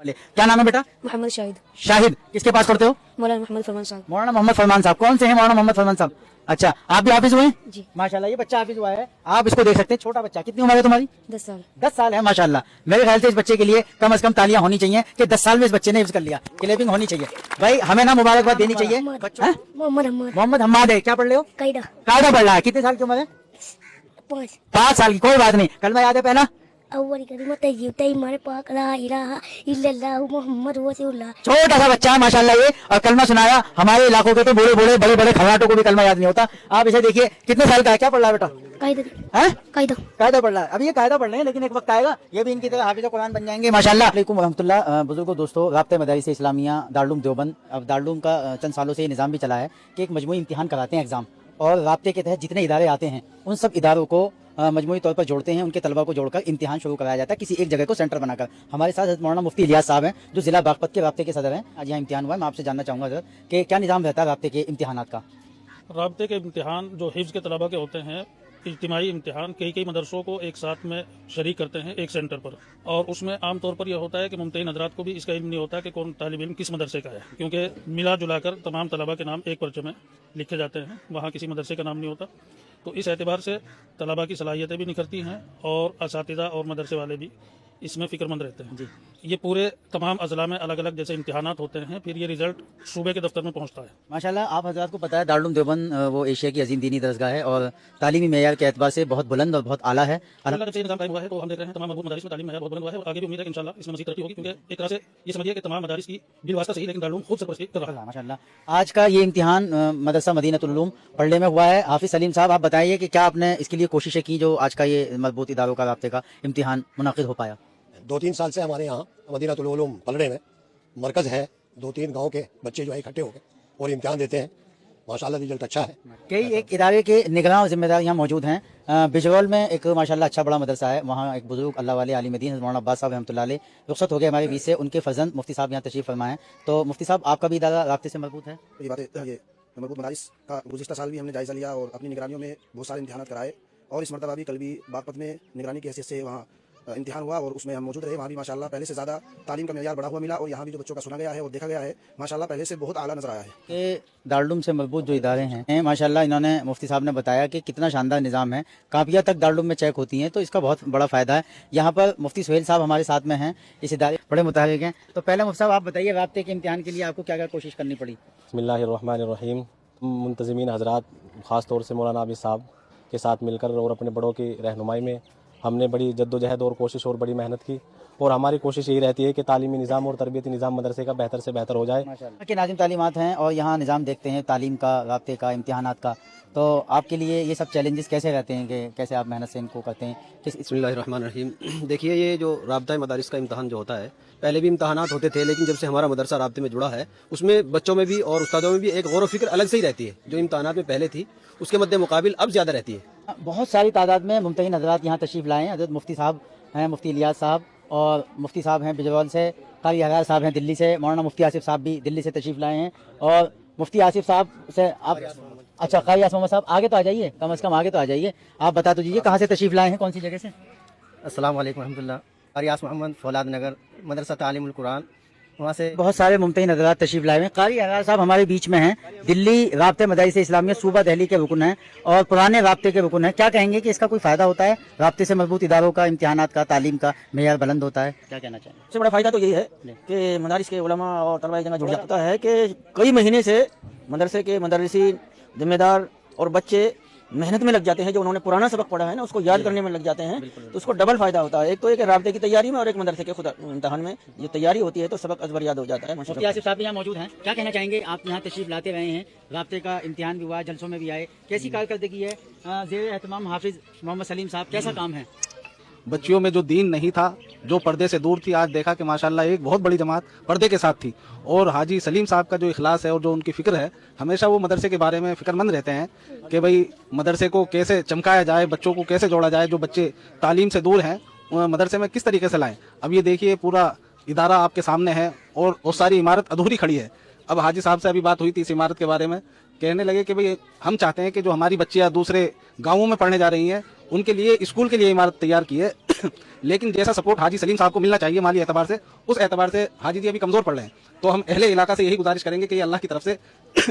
क्या नाम है बेटा? मोहम्मद शाहिद। शाहिद, किसके पास पढ़ते हो? मौलाना मोहम्मद फरमान साहब। मौलाना मोहम्मद फरमान साहब। कौन से हैं मौलाना मोहम्मद फरमान साहब? अच्छा, आप भी हाफिज हुए हैं? जी। माशाल्लाह, ये बच्चा हाफिज हुआ है। आप इसको देख सकते हैं, छोटा बच्चा। कितनी उम्र है तुम्हारी? 10 साल। 10 साल है। माशाल्लाह, मेरे ख्याल से इस बच्चे के लिए कम से कम तालियां होनी चाहिए कि 10 साल में इस बच्चे ने हिफ्ज कर लिया। क्लैपिंग होनी चाहिए भाई, हमें ना मुबारकबाद देनी चाहिए। मोहम्मद हम्माद है। क्या पढ़ रहे हो? कायदा। कायदा पढ़ रहा है। कितने साल की उम्र है? 5 साल की। कोई बात नहीं, कलमा याद है पहला? अव्वल कलिमा तय्यब तैय्यब पाक ला इलाहा इल्लल्लाह मुहम्मद रसूलुल्लाह। छोटा सा बच्चा है माशाल्लाह ये, और कलमा सुनाया। हमारे इलाकों के तो बूढ़े बूढ़े बड़े बड़े खर्राटों को भी कलमा याद नहीं होता। आप इसे देखिए, कितने साल का है? क्या पढ़ रहा है बेटा? कायदा। है? कायदा। कायदा पढ़ रहा है। अभी ये कायदा पढ़ रहे हैं, लेकिन एक वक्त आएगा ये भी इनकी तरह हाफिज़ कुरान बन जाएंगे माशाल्लाह। अलैकुम रहमतुल्लाह। बुजुर्गों, दोस्तों, राब्ते मदारिस इस्लामिया दारुल देवबंद, अब दारुल का चंद सालों से ये निज़ाम भी चला है कि एक मजमूई इम्तिहान कराते हैं एग्जाम, और राब्ते के तहत जितने इदारे आते हैं उन सब इदारों को मजमूई तौर पर जोड़ते हैं। उनके तलबा को जोड़कर इम्तिहान शुरू कराया जाता है किसी एक जगह को सेंटर बनाकर। हमारे साथ हज़रत मौलाना मुफ्ती इलियास साहब हैं, जो जिला बागपत के राब्ते के सदर हैं। आज यहाँ इम्तिहान हुआ है। मैं आपसे जानना चाहूँगा हज़रत कि क्या निज़ाम रहता है राब्ते के इम्तिहानात का? राब्ते के इम्तिहान जो हिफ्ज़ के तलबा के होते हैं, इज्तिमाई इम्तिहान कई मदरसों को एक साथ में शरीक करते हैं एक सेंटर पर, और उसमें आम तौर पर यह होता है कि मुमतहिन हज़रात को भी इसका इल्म नहीं होता कि कौन तालिब इल्म किस मदरसे का है, क्योंकि मिला जुलाकर तमाम तलबा के नाम एक पर्चे में लिखे जाते हैं, वहाँ किसी मदरसे का नाम नहीं होता। तो इस एतबार से तलबा की सलाहियतें भी निखरती हैं और असातिज़ा और मदरसे वाले भी इसमें फ़िक्रमंद रहते हैं। ये पूरे तमाम अजला में अलग अलग जैसे इम्तिहानात होते हैं, फिर ये रिज़ल्ट सूबे के दफ्तर में पहुंचता है। माशाल्लाह, आप हज़रात को पता है दारुल देवबंद वो एशिया की अजीम दीनी दरगाह है और तालीमी मेयार के एतबार से बहुत बुलंद और बहुत आला है। अल्लाह का निज़ाम कायम हुआ है, तो हम देख रहे हैं तमाम मजबूत मदारिस में तालीम मेयार बहुत बुलंद हुआ है, और आगे भी उम्मीद है कि इंशाल्लाह इसमें मज़ीद तरक्की होगी, क्योंकि एक तरह से ये समझिए कि तमाम मदारिस की बिलवास्ता सही, लेकिन दारुल खुद सरपरस्ती कर रहा है। माशाल्लाह, आज का ये इम्तिहान मदरसा मदीनतुल उलूम पढ़ने में हुआ है। हाफिज सलीम साहब, आप बताइए कि क्या आपने इसके लिए कोशिशें की जो आज का ये मजबूत इदारों का राब्ते का इम्तिहान मुनाकिद हो पाया? 2-3 साल से हमारे यहाँ मदीनतुल उलूम पलड़े में मरकज़ है, 2-3 गांव के बच्चे जो है इकट्ठे होकर और इम्तिहान देते हैं। माशाल्लाह रिजल्ट अच्छा है। कई एक इदारे के निगरान और जिम्मेदार यहाँ मौजूद हैं। बिजरौल में एक माशाल्लाह अच्छा बड़ा मदरसा है, वहाँ एक बुजुर्ग अल्लाह वाले आलिम दीन मौलाना अब्बास साहब रहमतुल्लाह अलैह रुखसत हो गए हमारे बीच से। उनके फर्जंद मुफ्ती साहब यहाँ तशरीफ फरमाए। तो मुफ्ती साहब, आपका भी इदारा राब्ते से मजबूत है? ये बात है, ये मरबूत मदारिस का गुज़िश्ता साल भी हमने जायज़ा लिया और अपनी निगरानियों में बहुत सारे इम्तिहान कराए, और इस मरतबा भी कल भी बागपत में निगरानी की हैसियत से वहाँ इम्तिहान हुआ और उसमें हम मौजूद रहे। वहाँ भी माशाल्लाह पहले से ज़्यादा तालीम का मेयार बढ़ा हुआ मिला, और यहाँ भी जो बच्चों का सुना गया है और देखा गया है माशाल्लाह पहले से बहुत आला नजर आया है। कि दारुल से मजबूत जो इदारे हैं माशाल्लाह, इन्होंने मुफ्ती साहब ने बताया कि कितना शानदार निज़ाम है। कापियाँ तक दारुल में चेक होती हैं, तो इसका बहुत बड़ा फ़ायदा है। यहाँ पर मुफ्ती सुहेल साहब हमारे साथ में हैं, इस इदारे बड़े मुताहिक हैं। तो पहले मुफ्ती साहब, आप बताइए राब्ते के इम्तिहान के लिए आपको क्या क्या कोशिश करनी पड़ी? बिस्मिल्लाहिर्रहमानिर्रहीम। मुंतज़िमीन हज़रात, ख़ास तौर से मौलाना आबिद साहब के साथ मिलकर और अपने बड़ों की रहनुमाई में हमने बड़ी जद्दोजहद और कोशिश और बड़ी मेहनत की, और हमारी कोशिश यही रहती है कि तालीमी निज़ाम और तरबियती निज़ाम मदरसे का बेहतर से बेहतर हो जाए। माशाल्लाह के नाज़िम तालीमात हैं और यहाँ निज़ाम देखते हैं तालीम का, राब्ते का, इम्तिहानात का, तो आपके लिए ये सब चैलेंजेस कैसे रहते हैं कि कैसे आप मेहनत से इनको करते हैं? बिस्मिल्लाहिर्रहमानिर्रहीम। देखिए, ये जो राब्ता मदारिस का इम्तिहान जो होता है, पहले भी इम्तिहानात होते थे, लेकिन जब से हमारा मदरसा राब्ते में जुड़ा है उसमें बच्चों में भी और उस्तादों में भी एक गौर व फिक्र अलग से ही रहती है। जो इम्तिहानात में पहले थी उसके मद्दे मुकाबिल अब ज़्यादा रहती है। बहुत सारी तादाद में मुमतहिन हज़रात यहाँ तशरीफ़ लाए हैं। हज़रत मुफ्ती साहब हैं, मुफ्ती इलियास साहब, और मुफ्ती साहब हैं बिजरौल से, कारी हज़ार साहब हैं दिल्ली से, मौलाना मुफ्ती आसिफ साहब भी दिल्ली से तशरीफ़ लाए हैं, और मुफ्ती आसिफ साहब से आप, अच्छा, कारी मोहम्मद साहब आगे तो आ जाइए, कम से कम आगे तो आ जाइए। आप बता दीजिए कहाँ से तशरीफ़ लाए हैं, कौन सी जगह से? अस्सलाम वालेकुम रहमतुल्लाह। कारी मोहम्मद फौलाद नगर मदरसा तालीमुल कुरान, वहाँ से बहुत सारे मुमतहिन हज़रात तशरीफ़ लाए हैं। कारी हज़ार साहब हमारे बीच में हैं, दिल्ली राब्ते मदारिस इस्लामिया सूबा दिल्ली के रुकन हैं और पुराने राब्ते के रुकन हैं। क्या कहेंगे कि इसका कोई फ़ायदा होता है? राब्ते से मजबूत इदारों का, इम्तिहानात का, तालीम का मेयार बुलंद होता है, क्या कहना चाहेंगे? सबसे बड़ा फायदा तो यही है कि मदारिस के उलमा और तलबा जगह जुड़ जाता है कि कई महीने से मदरसे के मदरसी जिम्मेदार और बच्चे मेहनत में लग जाते हैं। जो उन्होंने पुराना सबक पढ़ा है ना, उसको याद करने में लग जाते हैं, तो उसको डबल फायदा होता है। एक तो एक राब्ते की तैयारी में और एक मदरसे के खुद इम्तिहान में ये तैयारी होती है, तो सबक अजबर याद हो जाता है। मुफ्ती आसिफ साहब यहाँ मौजूद हैं, क्या कहना चाहेंगे? आप यहाँ तशरीफ़ लाते रहे हैं, राब्ते का इम्तिहान भी हुआ, जलसों में भी आए, कैसी कारकर्दगी है? ज़ेर एहतमाम हाफिज मोहम्मद सलीम साहब, कैसा काम है? बच्चियों में जो दीन नहीं था, जो पर्दे से दूर थी, आज देखा कि माशाल्लाह एक बहुत बड़ी जमात पर्दे के साथ थी। और हाजी सलीम साहब का जो इखलास है और जो उनकी फ़िक्र है, हमेशा वो मदरसे के बारे में फ़िक्रमंद रहते हैं कि भाई मदरसे को कैसे चमकाया जाए, बच्चों को कैसे जोड़ा जाए, जो बच्चे तालीम से दूर हैं मदरसे में किस तरीके से लाएं। अब ये देखिए, पूरा इदारा आपके सामने है और वो सारी इमारत अधूरी खड़ी है। अब हाजी साहब से अभी बात हुई थी इस इमारत के बारे में कहने लगे कि भाई हम चाहते हैं कि जो हमारी बच्चियां दूसरे गांवों में पढ़ने जा रही हैं उनके लिए स्कूल के लिए इमारत तैयार की है लेकिन जैसा सपोर्ट हाजी सलीम साहब को मिलना चाहिए माली एतबार से, उस एतबार से हाजी जी अभी कमजोर पड़ रहे हैं। तो हम अहले इलाका से यही गुजारिश करेंगे कि ये अल्लाह की तरफ से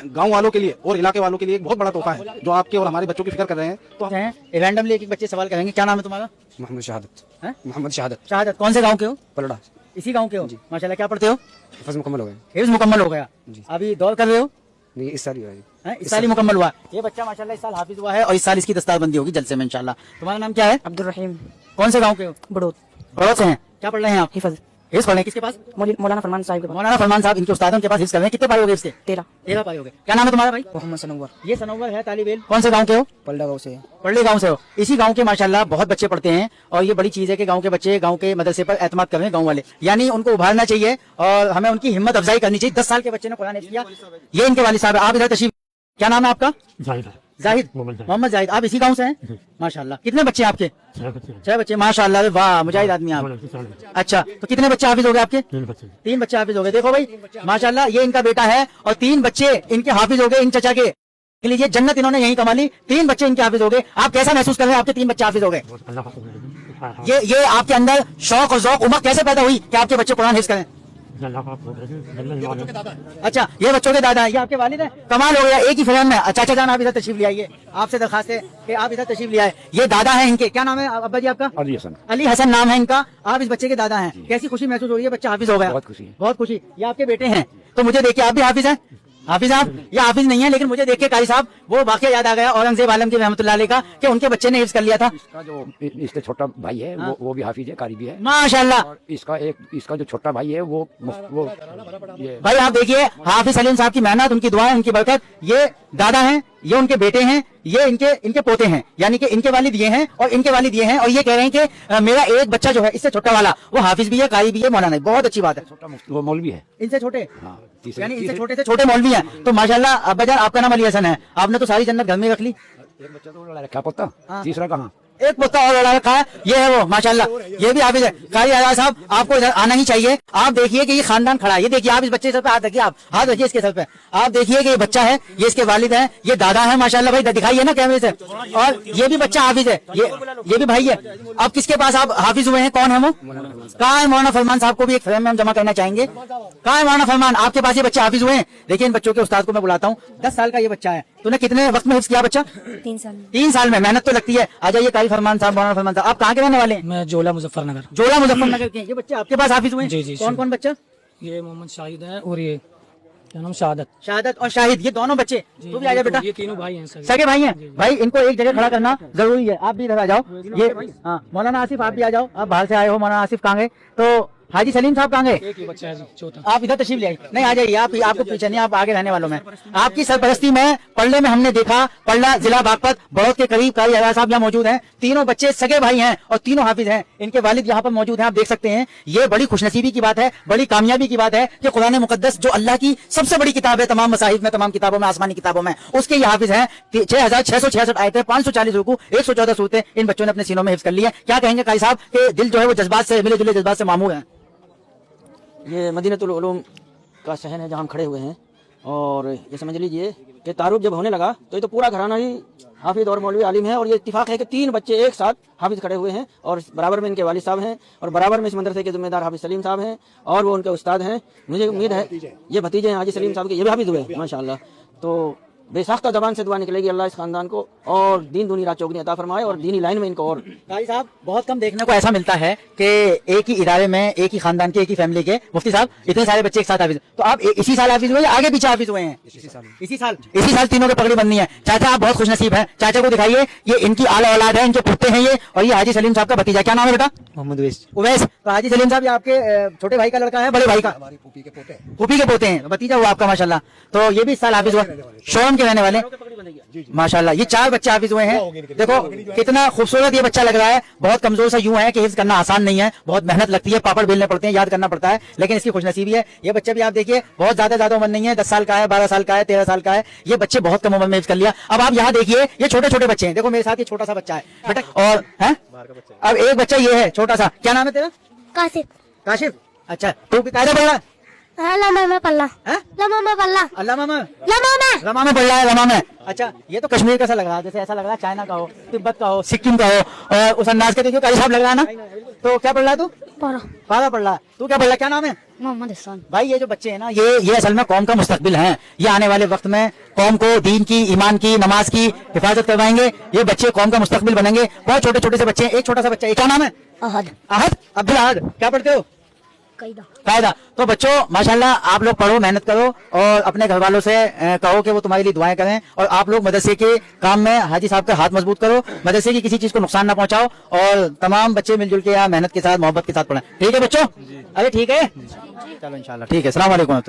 गांव वालों के लिए और इलाके वालों के लिए एक बहुत बड़ा तोहफा है जो आपके और हमारे बच्चों की फिक्र कर रहे हैं। तो रैंडमली एक बच्चे सवाल करेंगे, क्या नाम है तुम्हारा? मोहम्मद शहादत। हैं? मोहम्मद शहादत। शहादत। कौन से गांव के हो? पलड़ा। इसी गांव के हो? माशाल्लाह। क्या पढ़ते हो? हिफ्ज़ मुकम्मल हो गए। हिफ्ज़ मुकम्मल हो गया। अभी दौर कर रहे हो? नहीं, इस साल ही हुआ है। इस साल ही मुकम्मल हुआ। ये बच्चा माशाल्लाह इस साल हाफिज हुआ है और इस साल इसकी दस्तारबंदी होगी जलसे में इंशाल्लाह। तुम्हारा नाम क्या है? अब्दुल रहीम। कौन से गांव के हो? बड़ौत। बड़ौत से हैं। क्या पढ़ रहे हैं आप? हिफज। हिफ्ज़ पढ़ रहे हैं किसके पास? मौलाना फरमान साहिब के पास। मौलाना फरमान साहब इनके उस्ताद हैं, उनके पास हिफ्ज़ कर रहे हैं। कितने पाए हो गए इसके? 13 पाए हो गए। क्या नाम है तुम्हारा भाई? मोहम्मद सनवर। ये सनवर है तालिब इल्म। कौन से गांव के हो? पलड़ा गाँव से। पढ़ले गांव से हो? इसी गांव के माशाल्लाह बहुत बच्चे पढ़ते हैं और ये बड़ी चीज है कि गांव के बच्चे गांव के मदरसे पर एतमाद कर रहे हैं गांव वाले, यानी उनको उभारना चाहिए और हमें उनकी हिम्मत अफजाई करनी चाहिए। 10 साल के बच्चे ने कुरान हिफ्ज़ किया। ये इनके वालिद साहब है। आप इधर तशरीफ। क्या नाम है आपका? जाहिद। मोहम्मद जाहिद। आप इसी गांव से हैं? माशाल्लाह। कितने बच्चे आपके? 6 बच्चे। माशाल्लाह, वाह मुजाहिद आदमी आप। अच्छा, तो कितने बच्चे हाफिज हो गए आपके? 3 बच्चे हाफिज हो गए। देखो भाई माशाल्लाह, ये इनका बेटा है और 3 बच्चे इनके हाफिज हो गए इन चचा के लीजिए। जन्नत इन्होंने यही कमा ली। 3 बच्चे इनके हाफिज हो गए। आप कैसा महसूस कर रहे हैं आपके 3 बच्चे हाफिज हो गए? ये आपके अंदर शौक और ज़ौक़ उमंग कैसे पैदा हुई कि आपके बच्चे कुरान हिफ्ज़ करें? अच्छा, ये बच्चों के दादा है, ये आपके वालिद हैं। कमाल हो गया, एक ही फ्रेम में। चाचा जान आप इधर तशरीफ ले आइए, आपसे दरखास्त है कि आप इधर तशरीफ ले आए। ये दादा है इनके। क्या नाम है अब्बा जी आपका? अली हसन। अली हसन नाम है इनका। आप इस बच्चे के दादा हैं। कैसी खुशी महसूस हो रही है? बच्चा हाफिज हो गया। बहुत खुशी है। बहुत खुशी। ये आपके बेटे हैं। तो मुझे देखिए, आप भी हाफिज हैं? हाफिज साहब ये हाफिज नहीं है, लेकिन मुझे देख के कारी साहब वो वाकया याद आ गया औरंगजेब आलम की रहमतुल्लाह अलैह का कि उनके बच्चे ने हिफ्ज़ कर लिया था। इसका जो इससे छोटा भाई है वो भी हाफिज है, कारी भी है माशाल्लाह। और इसका जो छोटा भाई है वो ये भाई आप देखिए हाफिज सलीम साहब की मेहनत, उनकी दुआएं, उनकी बरकत। ये दादा हैं, ये उनके बेटे हैं, ये इनके पोते हैं, यानी कि इनके वालिद ये हैं और इनके वालिद ये हैं और ये कह रहे हैं कि मेरा एक बच्चा जो है इससे छोटा वाला वो हाफिज भी है, कारी भी है, मौलाना है। बहुत अच्छी बात है। वो मौलवी है इनसे छोटे, तीसरे- यानी इनसे छोटे से छोटे मौलवी हैं। तो माशाल्लाह अब्बा जान आपका नाम अली हसन है, आपने तो सारी जन्नत घर में रख ली। एक बच्चा तो लड़ा रखा पोता, तीसरा कहाँ? एक पोता और लड़ा रखा है, ये है वो माशाल्लाह, ये भी हाफिज है। कारी आजाद साहब आपको इधर आना ही चाहिए। आप देखिए कि ये खानदान खड़ा है। ये देखिए, आप इस बच्चे के सर पे हाथ रखिए, आप हाथ रखिए इसके सर पे। आप देखिए कि ये बच्चा है, ये इसके वालिद हैं, ये दादा है माशाल्लाह। भाई दिखाइए ना कैमरे से। और ये भी बच्चा हाफिज है, ये भी भाई है। अब किसके पास आप हाफिज हुए हैं? कौन है वो? कहाँ है मौलाना फरमान साहब को भी एक फ्रेम में हम जमा करना चाहेंगे। कहाँ है मौलाना फरमान? आपके पास ये बच्चे हाफिज हुए हैं। देखिए इन बच्चों के उस्ताद को मैं बुलाता हूँ। 10 साल का ये बच्चा है। तूने कितने वक्त में हिफ्ज़ किया बच्चा? 3 साल। 3 साल में। मेहनत तो लगती है। आ जाइए कारी फरमान साहब, मौलाना फरमान साहब, आप कहाँ के रहने वाले हैं? मैं जोला मुजफ्फरनगर। जोला मुजफ्फरनगर के। ये बच्चे आपके पास हाफिज हुए हैं? जी, जी, कौन कौन बच्चा? ये मोहम्मद शाहिद है और ये क्या नाम, शहादत। शहादत और शाहिद, ये दोनों बच्चे। तू भी आ जा बेटा। ये तीनों भाई हैं सर। सगे भाई हैं। भाई इनको एक जगह खड़ा करना जरूरी है। आप भी इधर आ जाओ। ये हाँ मौलाना आसिफ आप भी आ जाओ। आप बाहर से आए हो। मौलाना आसिफ कहाँ गए? तो हाजी सलीम साहब कहाँ गए? एक ही बच्चा है जी, चौथा। आप इधर तशरीफ ले आइए। नहीं आ जाइए, आप आपको पीछे नहीं, आप आगे रहने वालों में। आपकी सरपरस्ती में पल्ले में हमने देखा, पल्ला जिला बागपत बहुत के करीब कारी आजाद साहब यहाँ मौजूद हैं। तीनों बच्चे सगे भाई हैं और तीनों हाफिज हैं। इनके वालिद यहाँ पर मौजूद हैं, आप देख सकते हैं। ये बड़ी खुशनसीबी की बात है, बड़ी कामयाबी की बात है कि कुरान मुकद्दस जो अल्लाह की सबसे बड़ी किताब है तमाम मसाहिफ में, तमाम किताबों में, आसमानी किताबों में, उसके ये हाफिज हैं। 6666 आयतें, 540 रुकू, 114 सूरतें इन बच्चों ने अपने सीनों में हिफ्ज़ कर ली है। क्या कहेंगे कारी साहब कि दिल जो है वो जज्बात से, मिले जुले जज्बात से मामूर है। ये मदीनतुल उलूम का शहर है जहाँ हम खड़े हुए हैं और ये समझ लीजिए कि तारुफ जब होने लगा तो ये तो पूरा घराना ही हाफिज और मौलवी आलिम है और ये इत्तिफाक है कि 3 बच्चे एक साथ हाफिज खड़े हुए हैं और बराबर में इनके वालिद साहब हैं और बराबर में इस मदरसे के जिम्मेदार हाफिज सलीम साहब हैं और वो उनके उस्ताद हैं। मुझे उम्मीद है ये भतीजे हैं हाजी सलीम साहब के, ये भी हाफिज हुए माशाल्लाह। तो बेसाख्ता जबान से दुआ निकलेगी अल्लाह इस खानदान को और दीन दूनी रात चौगनी अता फरमाए और दीनी लाइन में इनको। और भाई साहब बहुत कम देखने को ऐसा मिलता है कि एक ही इदारे में, एक ही खानदान के, एक ही फैमिली के मुफ्ती साहब इतने सारे बच्चे एक साथ हाफिज। तो आप इसी साल हाफिज हुए या आगे पीछे हाफिज हुए हैं? इसी साल तीनों के पगड़ी बननी है। चाचा आप बहुत खुशनसीब हैं, चाचा को दिखाइए। ये इनकी आला औलाद है, इनके पुत्ते हैं ये, और ये हाजी सलीम साहब का भतीजा। क्या नाम है बेटा? मोहम्मद उवैस। तो हाजी सलीम साहब ये आपके छोटे भाई का लड़का है, बड़े भाई का? हमारी फूफी के पोते हैं। फूफी के पोते हैं, भतीजा हुआ आपका माशाल्लाह। तो ये भी इस साल हाफिज हुआ, शोरम के रहने वाले माशाल्लाह। ये 4 बच्चे हाफिज हुए हैं। देखो कितना खूबसूरत ये बच्चा लग रहा है। बहुत कमजोर सा यूं है कि हिफ्ज़ करना आसान नहीं है, बहुत मेहनत लगती है, पापड़ बेलने पड़ते हैं, याद करना पड़ता है, लेकिन इसकी खुशनसीबी है। ये बच्चे भी आप देखिए बहुत ज्यादा उम्र नहीं है, 10 साल का है, 12 साल का है, 13 साल का है। ये बच्चे बहुत कम उम्र में हिफ्ज़ कर लिया। अब आप यहाँ देखिए ये छोटे छोटे बच्चे हैं। देखो मेरे साथ ये छोटा सा बच्चा है बेटा, और है अब एक बच्चा ये है छोटा सा। क्या नाम है तेरा? कासिफ। काशिफ। अच्छा तू भी कायदा पढ़ रहा है? लमा में पल्ला हैं? लमा में पल्ला अल्लामा में लमा में रमा में पढ़ रहा है, रमा में। अच्छा, ये तो कश्मीर का सा लग रहा है, जैसे ऐसा लग रहा है चाइना का हो, तिब्बत का हो, सिक्किम का हो, और उस अंदाज के देखियो कारी साहब लग रहा है ना। तो क्या पढ़ रहा है तू? पारा पढ़ रहा है। तू क्या पढ़ रहा है, क्या नाम है? मोहम्मद हसन। भाई ये जो बच्चे हैं ना, ये असल में कौम का मुस्तकबिल हैं। ये आने वाले वक्त में कौम को दीन की, ईमान की, नमाज की हिफाजत करवाएंगे। ये बच्चे कौम का मुस्तकबिल बनेंगे। बहुत छोटे छोटे से बच्चे हैं। एक छोटा सा बच्चा है, क्या नाम है? अहद अहद, अब्दुल अहद। क्या पढ़ते हो? कायदा। कायदा। तो बच्चों माशाल्लाह आप लोग पढ़ो, मेहनत करो और अपने घर वालों से कहो कि वो तुम्हारे लिए दुआएं करें। और आप लोग मदरसे के काम में हाजी साहब का हाथ मजबूत करो, मदरसे की किसी चीज को नुकसान ना पहुंचाओ और तमाम बच्चे मिलजुल के यहाँ मेहनत के साथ, मोहब्बत के साथ पढ़ें। ठीक है बच्चों? अरे ठीक है, चलो इंशाल्लाह ठीक है। अस्सलाम वालेकुम।